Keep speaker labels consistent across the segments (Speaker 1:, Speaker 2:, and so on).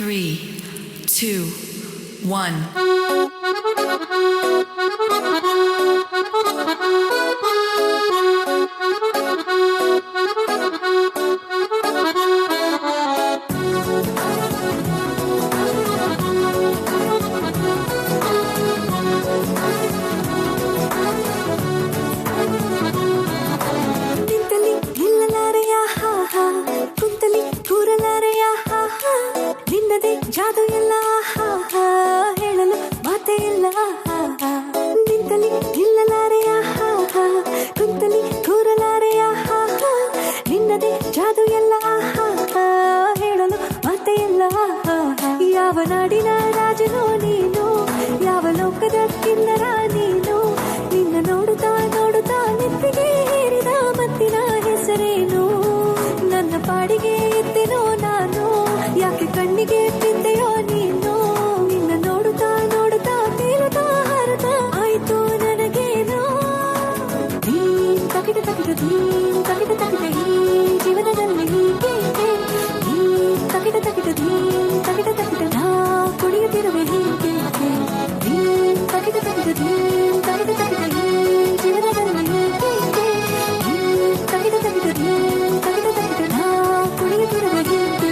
Speaker 1: 3, 2, 1.
Speaker 2: ಜಾದು ಎಲ್ಲ ಹೇಳಲು ಮಾತೆ ಇಲ್ಲ ನಿಂತಲಿ ನಿಲ್ಲಲಾರೆಯ ಕುಂತಲಿ ಕೂರಲಾರೆಯ ನಿನ್ನದೇ ಜಾದು ಎಲ್ಲ ಹೇಳಲು ಮಾತೆ ಇಲ್ಲ ಯಾವ ನಾಡಿನ ರಾಜನೋ ನೀನು ಯಾವ ಲೋಕದ ಕಿನ್ನರ ನೀನು ನಿನ್ನ ನೋಡುತ್ತಾ ನೋಡುತ್ತಾ ನೆತ್ತಿಗೆ ಹೇರಿದ ಮತ್ತಿನ ಹೆಸರೇನು ನನ್ನ ಪಾಡಿಗೆ ಎತ್ತೆನೋ ನಾನು ಯಾಕೆ ಕಣ್ಣಿಗೆ ಬಿದ್ದೆಯೋ ನೀನು ನಿನ್ನ ನೋಡುತ್ತಾ ನೋಡುತ್ತಾ ತೇಲುತ್ತಾ ಹಾರುತ್ತಾ ಆಯ್ತು ನನಗೇನೋ ನೀನ್ ತಗಿಟ ತಗಿಟ ನೀನ್ ತಗಿಟ ತಗಿಟ ಈ ಜೀವನದಲ್ಲಿ ಹೀಗೆ ನೀನ್ ತಗಿಟ ತಗಿಟ ನೀನ್ ತಗಿಟ ತಗಿಟ ನಾ ಕುಣಿಯುತ್ತಿರುವೆ ಹೀಗೆ ನೀನ್ ತಗಿಟ ತಗಿಟ ನೀನ್ ತಗಿಟ ತಗಿಟ ಈ ಜೀವನದಲ್ಲಿ ಹೀಗೆ ನೀನ್ ತಗಿಟ ತಗಿಟ ನೀನ್ ತಗಿಟ ತಗಿಟ ನಾ ಕುಣಿಯುತ್ತಿರುವೆ ಹೀಗೆ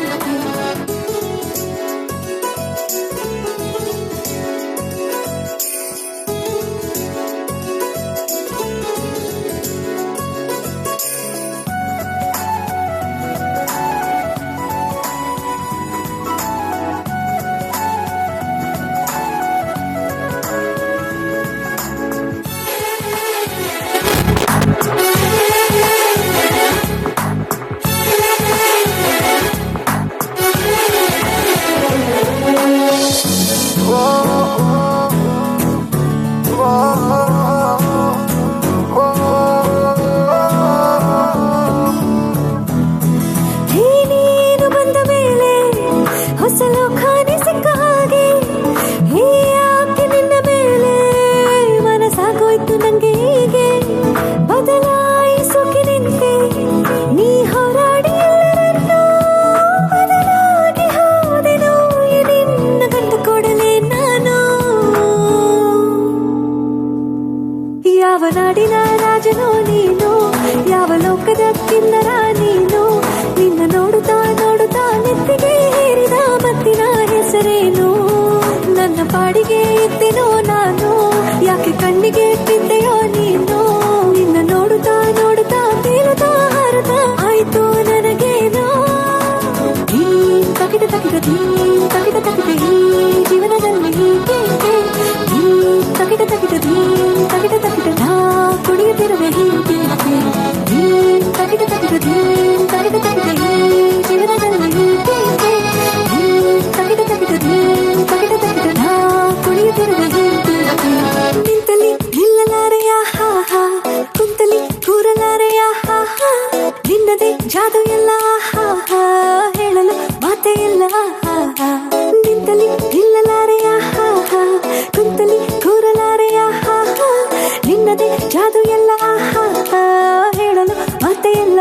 Speaker 2: ಯಾವ ನಾಡಿನ ರಾಜನೋ ನೀನು ಯಾವ ಲೋಕದ ಕಿನ್ನರ ನೀನು ನಿನ್ನ ನೋಡುತ್ತಾ ನೋಡುತ್ತಾ ನೆತ್ತಿಗೆ ಹೇರಿದ ಮತ್ತಿನ ಹೆಸರೇನು ನನ್ನ ಪಾಡಿಗೆ ಎತ್ತೆನೋ ನಾನು ಯಾಕೆ ಕಣ್ಣಿಗೆ ಬಿದ್ದೆಯೋ ನೀನು ನಿನ್ನ ನೋಡುತ್ತಾ ನೋಡುತ್ತಾ ತೇಲುತ್ತಾ ಹಾರುತ್ತಾ ಆಯ್ತು ನನಗೇನೋ ನೀನ್ ತಗಿಟ ತಗಿಟ ನೀನ್ ತಗಿಟ ತಗಿಟ ಈ ಜೀವನದಲ್ಲಿ ಹೀಗೆ ನೀನ್ ತಗಿಟ ತಗಿಟ ನೀನ್ ತಗಿಟ ತಗಿಟ ನಾ ಕುಣಿಯುತ್ತಿರುವೆ ಹೀಗೆ ನೀನ್ ತಗಿಟ ತಗಿಟ ನೀನ್ ತಗಿಟ ತಗಿಟ ಈ ಜೀವನದಲ್ಲಿ ಹೀಗೆ ನೀನ್ ತಗಿಟ ತಗಿಟ ನೀನ್ ತಗಿಟ ತಗಿಟ ನಾ ಕುಣಿಯುತ್ತಿರುವೆ ಹೀಗೆ ನಿಂತಲಿ ನಿಲ್ಲಲಾರೆಯ ಕುಂತಲಿ ಕೂರಲಾರೆಯ ನಿನ್ನದೇ ಜಾದು ಎಲ್ಲ ಹೇಳಲು ಮಾತೆ ಇಲ್ಲ ನಿಂತಲಿ ನಿಲ್ಲಲಾರೆಯ ಕುಂತಲಿ ಕೂರಲಾರೆಯ ನಿನ್ನದೇ ಜಾದು ಎಲ್ಲ ಹೇಳಲು ಮಾತೆ ಇಲ್ಲ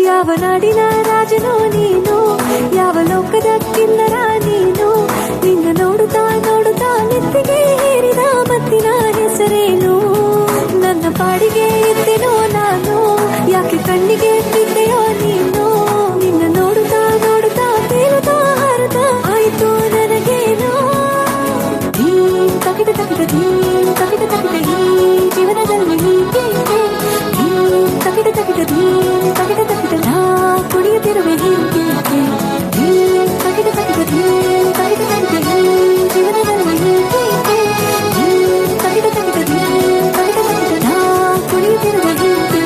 Speaker 2: ಯಾವ ನಾಡಿನ ರಾಜನೋ ನೀನು ಯಾವ ಲೋಕದ ಕಿನ್ನರ ನೀನು ನಿನ್ನ ನೋಡುತ್ತಾ ನೋಡುತ್ತಾ ನೆತ್ತಿಗೆ ಹೇರಿದ ಮತ್ತಿನ ಹೆಸರೇನು ನನ್ನ ಪಾಡಿಗೆ ಎತ್ತೆನೋ ನಾನು ಯಾಕೆ ಕಣ್ಣಿಗೆ ಬಿದ್ದೆಯೋ ನೀನು ನಿನ್ನ ನೋಡುತ್ತಾ ನೋಡುತ್ತಾ ತೇಲುತ್ತಾ ಹಾರುತ್ತಾ ಆಯ್ತು ನನಗೇನೋ ನೀನ್ ತಗಿಟ ತಗಿಟ ನೀನ್ ತಗಿಟ ತಗಿಟ ಈ ಜೀವನದಲ್ಲಿ ಹೀಗೆ ನೀನ್ ತಗಿಟ ತಗಿಟ ನೀನ್ ತಗಿಟ ತಗಿಟ ನಾ ಕುಣಿಯುತ್ತಿರುವೆ ಹೀಗೆ ನೀನ್ ತಗಿಟ ತಗಿಟ ನೀನ್ ತಗಿಟ ತಗಿಟ ಈ ಜೀವನದಲ್ಲಿ ಹೀಗೆ ನೀನ್ ತಗಿಟ ತಗಿಟ ನೀನ್ ತಗಿಟ ತಗಿಟ ನಾ ಕುಣಿಯುತ್ತಿರುವೆ ಹೀಗೆ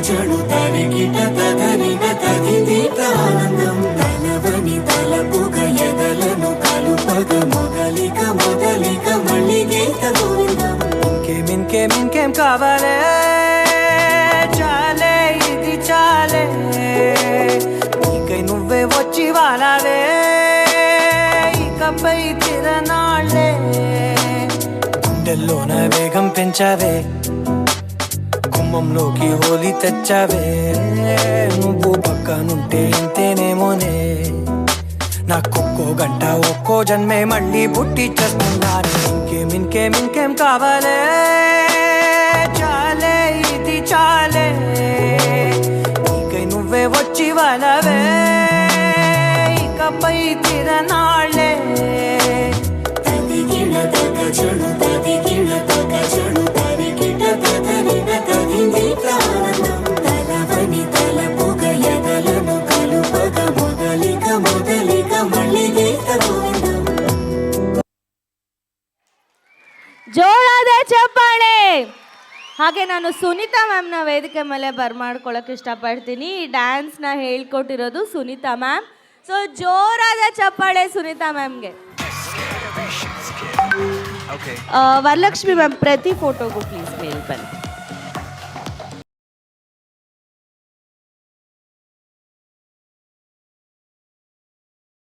Speaker 3: చడు తరిగిట తదరిన తదిదీత ఆనందం తలవని తలపుగ ఎదలను కలుపగ మొదలిక మళ్ళీగీత గోవిందం
Speaker 4: ఇంకేం కావాలే చాలే ఇది చాలే ఇకపై తిరనాళ్ళే గుండెల్లోన వేగం పెంచావే గుమ్మంలోకి హోలీ తెచ్చావే నువ్వు పక్కనుంటే ఇంతేనేమోనే నాకొక్కో గంట ఒక్కో జన్మే మళ్ళీ పుట్టి చేస్తున్నాను ఇంకేం కావాలే చాలే ఇది చాలే నీకై నువ్వే వచ్చి వాళ్ళవే ఇకపై తిరనాళ్ళే
Speaker 3: తదిగిన తగ చెడు తదిగిన తగ చెడు తరిగిట తదరిన తదిందిట ఆనందం తలవని తలపుగ ఎదలను కలుపగ మొదలిక మళ్ళీ గీత గోవిందం
Speaker 5: ಜೋರಾದ ಚಪ್ಪಾಳೆ. ಹಾಗೆ ನಾನು ಸುನೀತಾ ಮ್ಯಾಮ್ನ ವೇದಿಕೆ ಮೇಲೆ ಬರ್ಮಾಡ್ಕೊಳ್ಳೋಕೆ ಇಷ್ಟಪಡ್ತೀನಿ. ಈ ಡ್ಯಾನ್ಸ್ನ ಹೇಳ್ಕೊಟ್ಟಿರೋದು ಸುನೀತಾ ಮ್ಯಾಮ್. ಸೊ ಜೋರಾದ ಚಪ್ಪಾಳೆ ಸುನೀತಾ ಮ್ಯಾಮ್ಗೆ. ವರಲಕ್ಷ್ಮಿ ಮ್ಯಾಮ್ ಪ್ರತಿ ಫೋಟೋಗೂ ಪ್ಲೀಸ್ ಮೇಲ್ ಬನ್ನಿ.